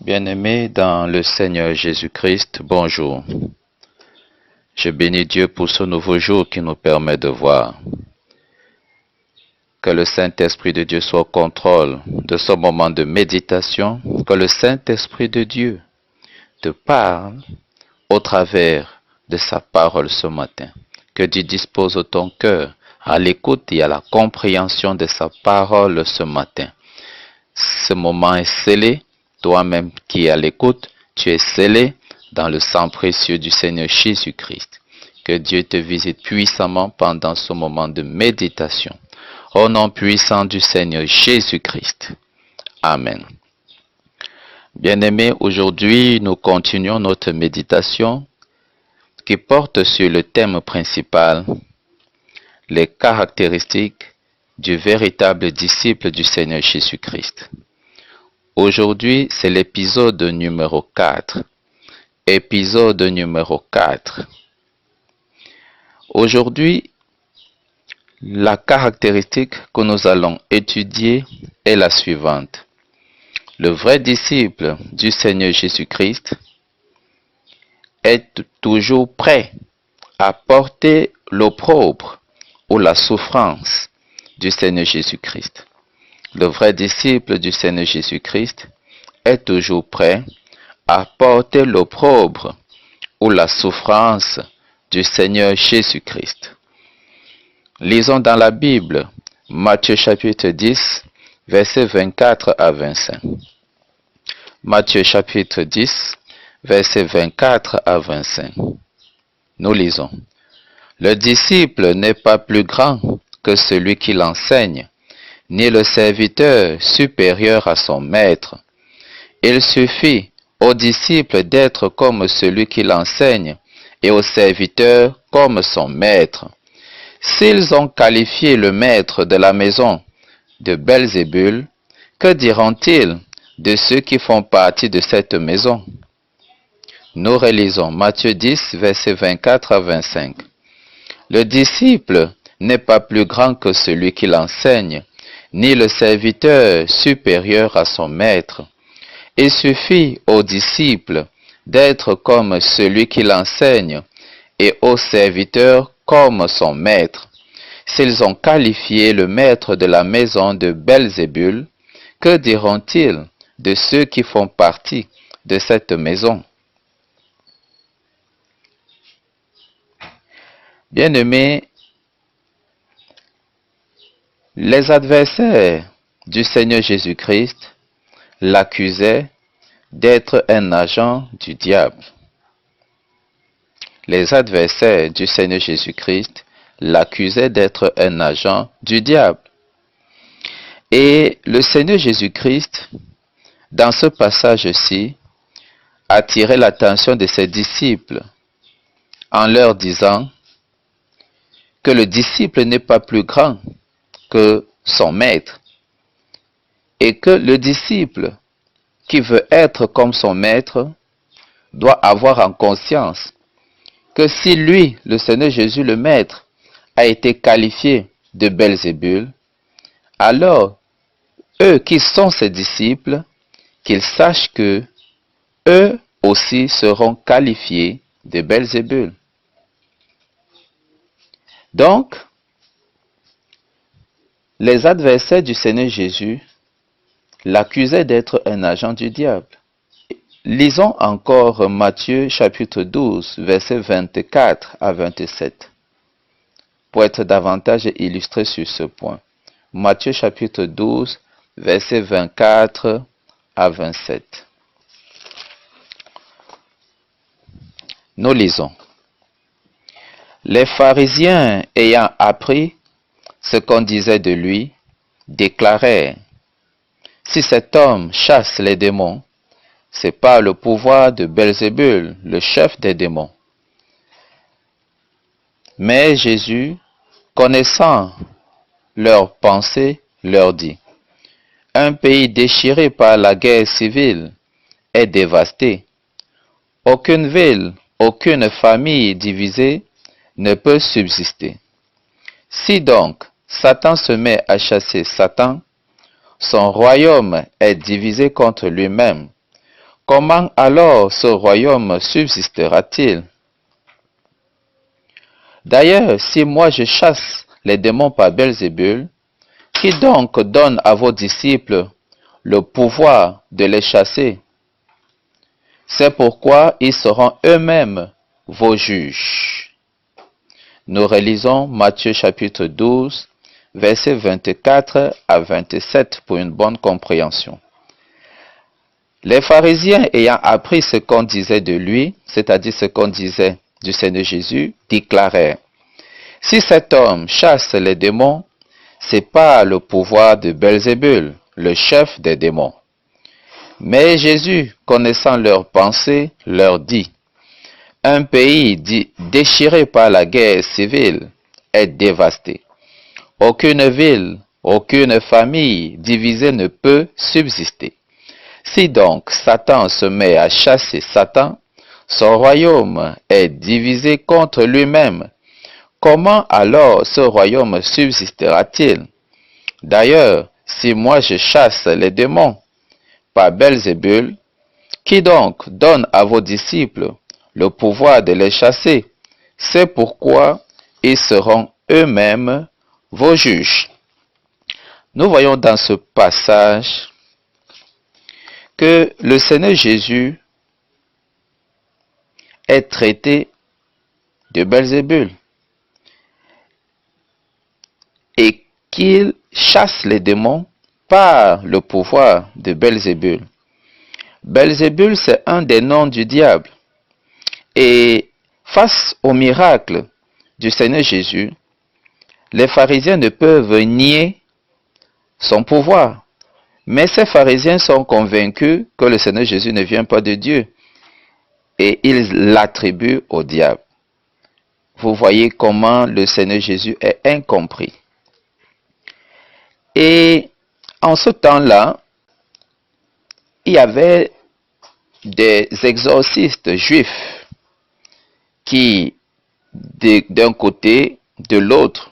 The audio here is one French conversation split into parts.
Bien-aimés dans le Seigneur Jésus-Christ, bonjour. Je bénis Dieu pour ce nouveau jour qui nous permet de voir. Que le Saint-Esprit de Dieu soit au contrôle de ce moment de méditation, que le Saint-Esprit de Dieu te parle au travers de sa parole ce matin. Que Dieu dispose ton cœur à l'écoute et à la compréhension de sa parole ce matin. Ce moment est scellé. Toi-même qui es à l'écoute, tu es scellé dans le sang précieux du Seigneur Jésus-Christ. Que Dieu te visite puissamment pendant ce moment de méditation. Au nom puissant du Seigneur Jésus-Christ. Amen. Bien-aimés, aujourd'hui, nous continuons notre méditation qui porte sur le thème principal, les caractéristiques du véritable disciple du Seigneur Jésus-Christ. Aujourd'hui, c'est l'épisode numéro 4. Épisode numéro 4. Aujourd'hui, la caractéristique que nous allons étudier est la suivante. Le vrai disciple du Seigneur Jésus-Christ est toujours prêt à porter l'opprobre ou la souffrance du Seigneur Jésus-Christ. Le vrai disciple du Seigneur Jésus-Christ est toujours prêt à porter l'opprobre ou la souffrance du Seigneur Jésus-Christ. Lisons dans la Bible, Matthieu chapitre 10, versets 24 à 25. Matthieu chapitre 10, versets 24 à 25. Nous lisons. Le disciple n'est pas plus grand que celui qui l'enseigne, ni le serviteur supérieur à son maître. Il suffit au disciple d'être comme celui qui l'enseigne et au serviteur comme son maître. S'ils ont qualifié le maître de la maison de Belzébul, que diront-ils de ceux qui font partie de cette maison? Nous relisons Matthieu 10, versets 24 à 25. Le disciple n'est pas plus grand que celui qui l'enseigne, ni le serviteur supérieur à son maître. Il suffit au disciple d'être comme celui qui l'enseigne et au serviteur comme son maître. S'ils ont qualifié le maître de la maison de Belzébul, que diront-ils de ceux qui font partie de cette maison? Bien-aimés, les adversaires du Seigneur Jésus-Christ l'accusaient d'être un agent du diable. Les adversaires du Seigneur Jésus-Christ l'accusaient d'être un agent du diable. Et le Seigneur Jésus-Christ, dans ce passage-ci, attirait l'attention de ses disciples en leur disant que le disciple n'est pas plus grand que son maître et que le disciple qui veut être comme son maître doit avoir en conscience que si lui, le Seigneur Jésus, le maître, a été qualifié de Belzébul, alors eux qui sont ses disciples, qu'ils sachent que eux aussi seront qualifiés de Belzébul. Donc, les adversaires du Seigneur Jésus l'accusaient d'être un agent du diable. Lisons encore Matthieu chapitre 12, versets 24 à 27, pour être davantage illustré sur ce point. Matthieu chapitre 12, versets 24 à 27. Nous lisons. Les pharisiens ayant appris ce qu'on disait de lui, déclarèrent: si cet homme chasse les démons, c'est par le pouvoir de Belzébul, le chef des démons. Mais Jésus, connaissant leurs pensées, leur dit: un pays déchiré par la guerre civile est dévasté. Aucune ville, aucune famille divisée ne peut subsister. Si donc Satan se met à chasser Satan, son royaume est divisé contre lui-même. comment alors ce royaume subsistera-t-il? D'ailleurs, si moi je chasse les démons par Belzébul, qui donc donne à vos disciples le pouvoir de les chasser? C'est pourquoi ils seront eux-mêmes vos juges. Nous relisons Matthieu chapitre 12, versets 24 à 27 pour une bonne compréhension. Les pharisiens ayant appris ce qu'on disait de lui, c'est-à-dire ce qu'on disait du Seigneur Jésus, déclarèrent: si cet homme chasse les démons, c'est par le pouvoir de Belzébul, le chef des démons. Mais Jésus, connaissant leurs pensées, leur dit: un pays déchiré par la guerre civile est dévasté. Aucune ville, aucune famille divisée ne peut subsister. Si donc Satan se met à chasser Satan, son royaume est divisé contre lui-même. Comment alors ce royaume subsistera-t-il? D'ailleurs, si moi je chasse les démons par Belzébul, qui donc donne à vos disciples le pouvoir de les chasser? C'est pourquoi ils seront eux-mêmes vos juges. Nous voyons dans ce passage que le Seigneur Jésus est traité de Belzébul et qu'il chasse les démons par le pouvoir de Belzébul. Belzébul, c'est un des noms du diable. Et face au miracle du Seigneur Jésus, les pharisiens ne peuvent nier son pouvoir. Mais ces pharisiens sont convaincus que le Seigneur Jésus ne vient pas de Dieu. Et ils l'attribuent au diable. Vous voyez comment le Seigneur Jésus est incompris. Et en ce temps-là, il y avait des exorcistes juifs qui, d'un côté, de l'autre,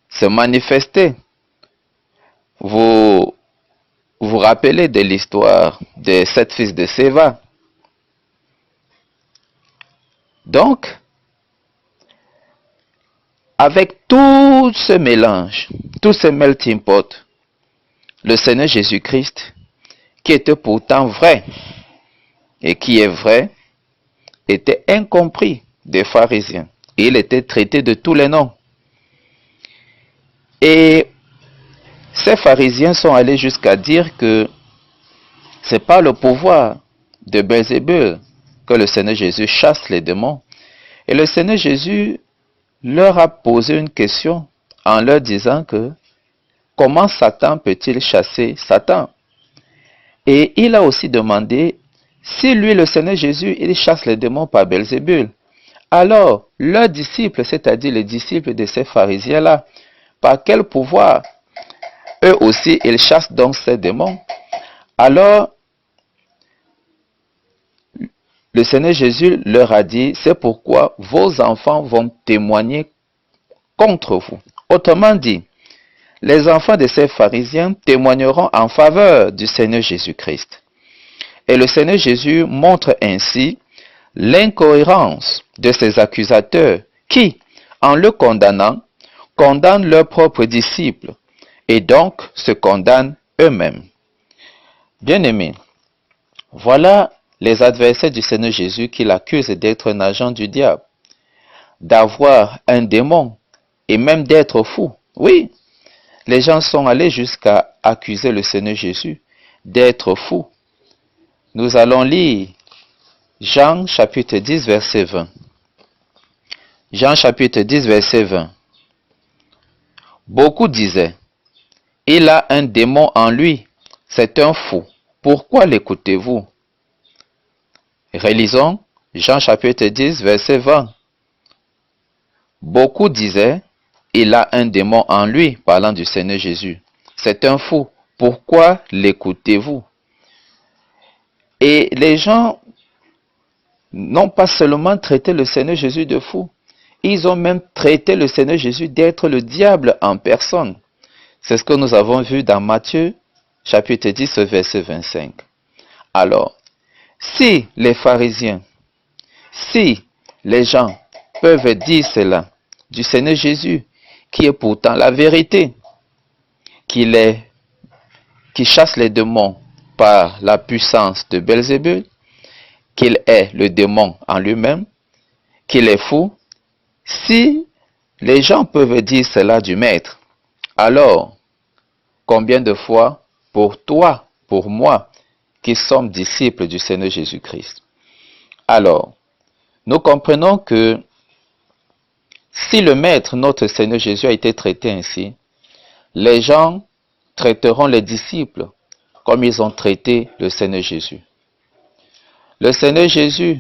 se manifestaient. Vous vous rappelez de l'histoire des 7 fils de Séva. Donc, avec tout ce mélange, tout ce melting pot, le Seigneur Jésus-Christ, qui était pourtant vrai, et qui est vrai, était incompris des pharisiens. Il était traité de tous les noms. Et ces pharisiens sont allés jusqu'à dire que c'est par le pouvoir de Belzébul que le Seigneur Jésus chasse les démons. Et le Seigneur Jésus leur a posé une question en leur disant que comment Satan peut-il chasser Satan? Et il a aussi demandé si lui, le Seigneur Jésus, il chasse les démons par Belzébul. Alors, leurs disciples, c'est-à-dire les disciples de ces pharisiens-là, par quel pouvoir eux aussi, ils chassent donc ces démons? Alors, le Seigneur Jésus leur a dit, c'est pourquoi vos enfants vont témoigner contre vous. Autrement dit, les enfants de ces pharisiens témoigneront en faveur du Seigneur Jésus-Christ. Et le Seigneur Jésus montre ainsi l'incohérence de ces accusateurs qui, en le condamnant, condamnent leurs propres disciples et donc se condamnent eux-mêmes. Bien-aimés, voilà les adversaires du Seigneur Jésus qui l'accusent d'être un agent du diable, d'avoir un démon et même d'être fou. Oui, les gens sont allés jusqu'à accuser le Seigneur Jésus d'être fou. Nous allons lire Jean chapitre 10 verset 20. Jean chapitre 10 verset 20. Beaucoup disaient, il a un démon en lui, c'est un fou. Pourquoi l'écoutez-vous? Relisons Jean chapitre 10 verset 20. Beaucoup disaient, il a un démon en lui, parlant du Seigneur Jésus. C'est un fou. Pourquoi l'écoutez-vous? Et les gens n'ont pas seulement traité le Seigneur Jésus de fou, ils ont même traité le Seigneur Jésus d'être le diable en personne. C'est ce que nous avons vu dans Matthieu chapitre 10 verset 25. Alors, si les pharisiens, si les gens peuvent dire cela du Seigneur Jésus, qui est pourtant la vérité, qui chasse les démons par la puissance de Belzébul, qu'il est le démon en lui-même, qu'il est fou, si les gens peuvent dire cela du Maître, alors combien de fois pour toi, pour moi, qui sommes disciples du Seigneur Jésus-Christ? Alors, nous comprenons que si le Maître, notre Seigneur Jésus, a été traité ainsi, les gens traiteront les disciples comme ils ont traité le Seigneur Jésus. Le Seigneur Jésus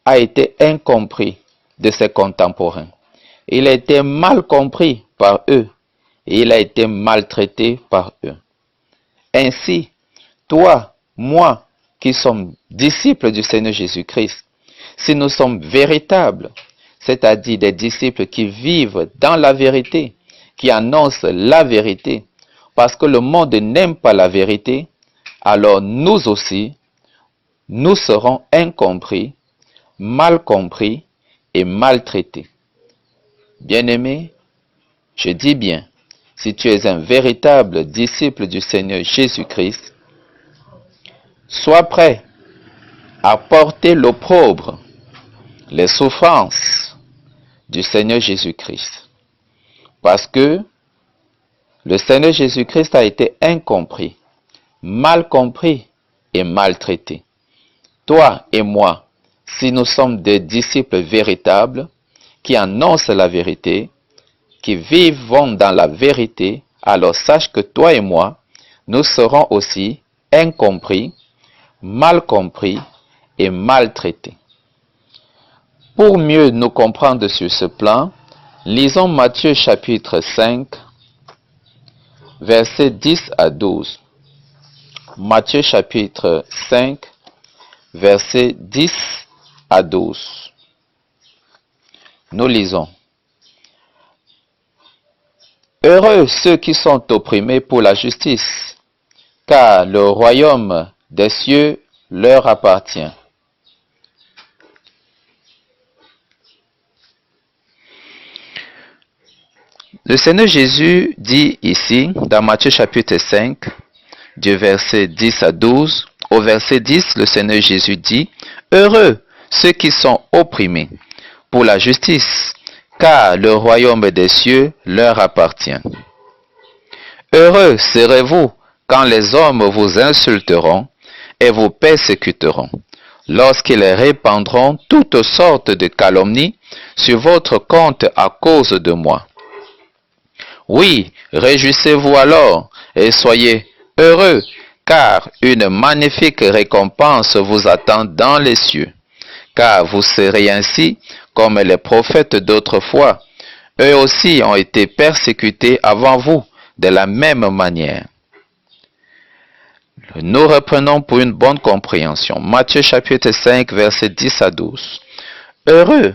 a été incompris de ses contemporains. Il a été mal compris par eux et il a été maltraité par eux. Ainsi, toi, moi, qui sommes disciples du Seigneur Jésus-Christ, si nous sommes véritables, c'est-à-dire des disciples qui vivent dans la vérité, qui annoncent la vérité, parce que le monde n'aime pas la vérité, alors nous aussi, nous serons incompris, mal compris et maltraités. Bien-aimé, je dis bien, si tu es un véritable disciple du Seigneur Jésus-Christ, sois prêt à porter l'opprobre, les souffrances du Seigneur Jésus-Christ. Parce que le Seigneur Jésus-Christ a été incompris, mal compris et maltraité. Toi et moi, si nous sommes des disciples véritables, qui annoncent la vérité, qui vivons dans la vérité, alors sache que toi et moi, nous serons aussi incompris, mal compris et maltraités. Pour mieux nous comprendre sur ce plan, lisons Matthieu chapitre 5, versets 10 à 12. Matthieu chapitre 5, versets 10 à 12. Nous lisons. Heureux ceux qui sont opprimés pour la justice, car le royaume des cieux leur appartient. Le Seigneur Jésus dit ici, dans Matthieu chapitre 5, du verset 10 à 12, au verset 10, le Seigneur Jésus dit, « Heureux ceux qui sont opprimés pour la justice, car le royaume des cieux leur appartient. Heureux serez-vous quand les hommes vous insulteront et vous persécuteront, lorsqu'ils répandront toutes sortes de calomnies sur votre compte à cause de moi. Oui, réjouissez-vous alors et soyez heureux, car une magnifique récompense vous attend dans les cieux. Car vous serez ainsi comme les prophètes d'autrefois. Eux aussi ont été persécutés avant vous de la même manière. » Nous reprenons pour une bonne compréhension. Matthieu chapitre 5, versets 10 à 12. Heureux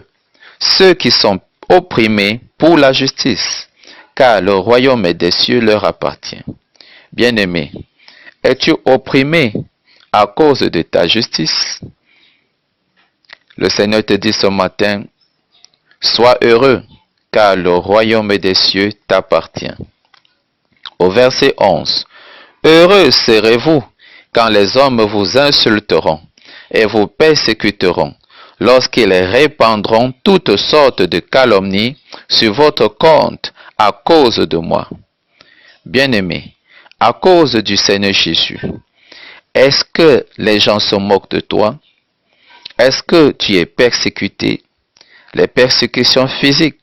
ceux qui sont opprimés pour la justice, car le royaume des cieux leur appartient. Bien-aimé, es-tu opprimé à cause de ta justice? Le Seigneur te dit ce matin, sois heureux, car le royaume des cieux t'appartient. Au verset 11, heureux serez-vous quand les hommes vous insulteront et vous persécuteront, lorsqu'ils répandront toutes sortes de calomnies sur votre compte à cause de moi. Bien-aimé, à cause du Seigneur Jésus, est-ce que les gens se moquent de toi? Est-ce que tu es persécuté? Les persécutions physiques,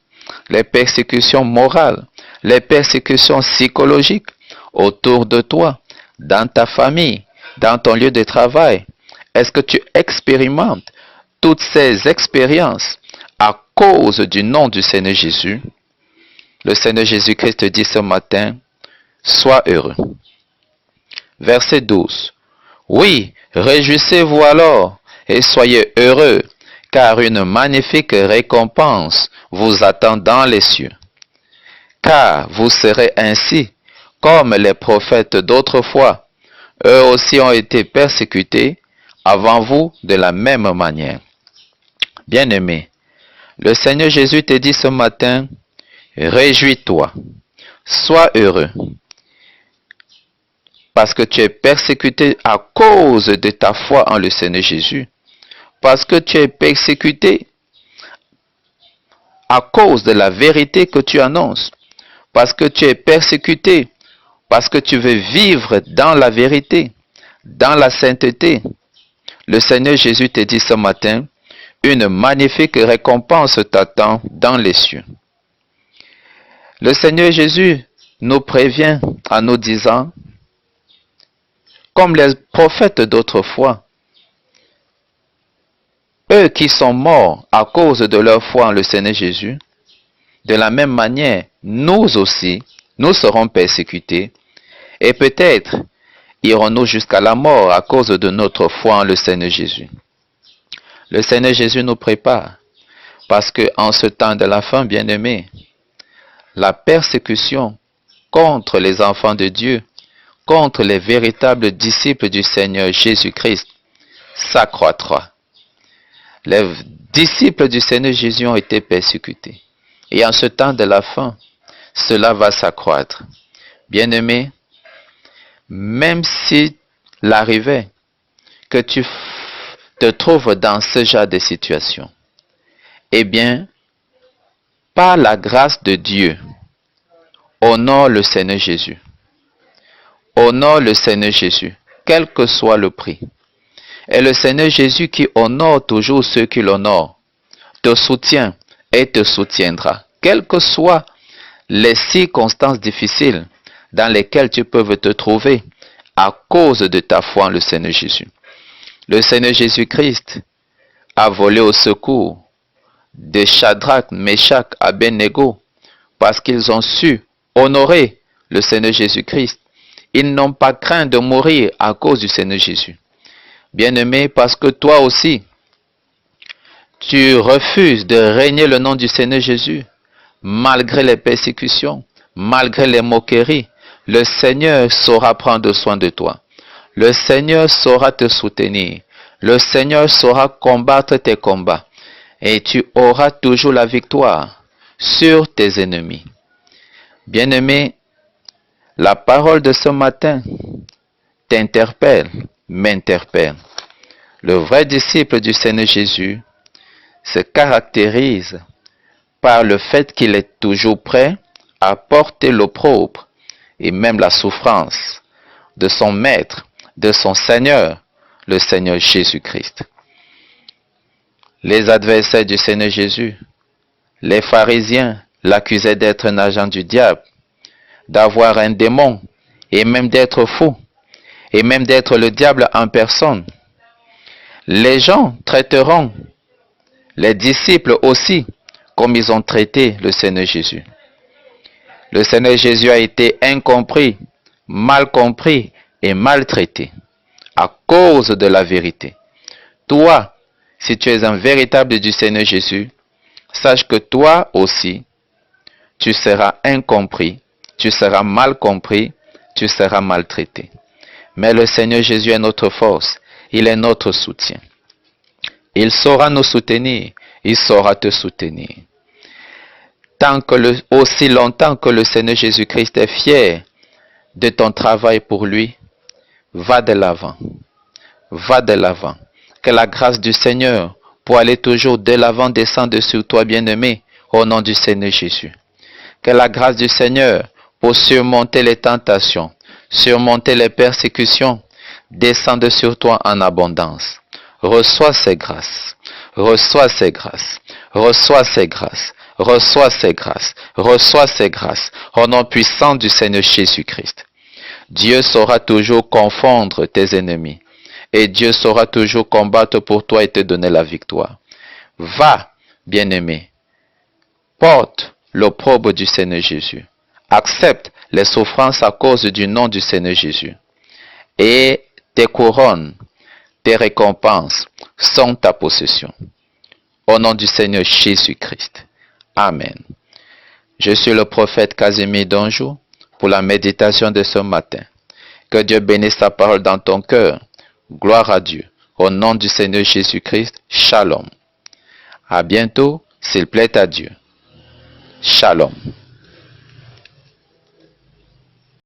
les persécutions morales, les persécutions psychologiques autour de toi, dans ta famille, dans ton lieu de travail. Est-ce que tu expérimentes toutes ces expériences à cause du nom du Seigneur Jésus? Le Seigneur Jésus-Christ te dit ce matin, sois heureux. Verset 12. Oui, réjouissez-vous alors et soyez heureux, car une magnifique récompense vous attend dans les cieux. Car vous serez ainsi comme les prophètes d'autrefois. Eux aussi ont été persécutés avant vous de la même manière. Bien-aimé, le Seigneur Jésus te dit ce matin, réjouis-toi, sois heureux, parce que tu es persécuté à cause de ta foi en le Seigneur Jésus, parce que tu es persécuté à cause de la vérité que tu annonces, parce que tu es persécuté, parce que tu veux vivre dans la vérité, dans la sainteté. Le Seigneur Jésus te dit ce matin, une magnifique récompense t'attend dans les cieux. Le Seigneur Jésus nous prévient en nous disant, comme les prophètes d'autrefois, eux qui sont morts à cause de leur foi en le Seigneur Jésus, de la même manière, nous aussi, nous serons persécutés et peut-être irons-nous jusqu'à la mort à cause de notre foi en le Seigneur Jésus. Le Seigneur Jésus nous prépare parce que en ce temps de la fin, bien-aimés, la persécution contre les enfants de Dieu, contre les véritables disciples du Seigneur Jésus-Christ, s'accroîtra. Les disciples du Seigneur Jésus ont été persécutés. Et en ce temps de la fin, cela va s'accroître. Bien-aimés, même s'il arrivait que tu te trouves dans ce genre de situation, eh bien, par la grâce de Dieu, honore le Seigneur Jésus. Honore le Seigneur Jésus, quel que soit le prix. Et le Seigneur Jésus qui honore toujours ceux qui l'honorent, te soutient et te soutiendra, quelles que soient les circonstances difficiles dans lesquelles tu peux te trouver à cause de ta foi en le Seigneur Jésus. Le Seigneur Jésus-Christ a volé au secours de Shadrach, Meshach, Abednego parce qu'ils ont su honorer le Seigneur Jésus-Christ. Ils n'ont pas craint de mourir à cause du Seigneur Jésus. Bien-aimé, parce que toi aussi, tu refuses de régner le nom du Seigneur Jésus, malgré les persécutions, malgré les moqueries, le Seigneur saura prendre soin de toi. Le Seigneur saura te soutenir. Le Seigneur saura combattre tes combats. Et tu auras toujours la victoire sur tes ennemis. Bien-aimé, la parole de ce matin t'interpelle, m'interpelle. Le vrai disciple du Seigneur Jésus se caractérise par le fait qu'il est toujours prêt à porter l'opprobre et même la souffrance de son maître, de son Seigneur, le Seigneur Jésus-Christ. Les adversaires du Seigneur Jésus, les pharisiens, l'accusaient d'être un agent du diable, d'avoir un démon et même d'être fou, et même d'être le diable en personne. Les gens traiteront les disciples aussi comme ils ont traité le Seigneur Jésus. Le Seigneur Jésus a été incompris, mal compris et maltraité à cause de la vérité. Toi, si tu es un véritable du Seigneur Jésus, sache que toi aussi, tu seras incompris, tu seras mal compris, tu seras maltraité. Mais le Seigneur Jésus est notre force, il est notre soutien. Il saura nous soutenir, il saura te soutenir. Aussi longtemps que le Seigneur Jésus-Christ est fier de ton travail pour lui, va de l'avant. Va de l'avant. Que la grâce du Seigneur pour aller toujours de l'avant descende sur toi, bien-aimé, au nom du Seigneur Jésus. Que la grâce du Seigneur pour surmonter les tentations, surmonter les persécutions, descende sur toi en abondance. Reçois ces grâces. Reçois ces grâces. Reçois ces grâces. Reçois ces grâces. Reçois ces grâces. Au nom puissant du Seigneur Jésus-Christ. Dieu saura toujours confondre tes ennemis. Et Dieu saura toujours combattre pour toi et te donner la victoire. Va, bien-aimé. Porte l'opprobre du Seigneur Jésus. Accepte les souffrances à cause du nom du Seigneur Jésus. Et tes couronnes, tes récompenses sont ta possession. Au nom du Seigneur Jésus-Christ. Amen. Je suis le prophète Casimir Donjou pour la méditation de ce matin. Que Dieu bénisse sa parole dans ton cœur. Gloire à Dieu. Au nom du Seigneur Jésus-Christ, Shalom. À bientôt, s'il plaît à Dieu. Shalom.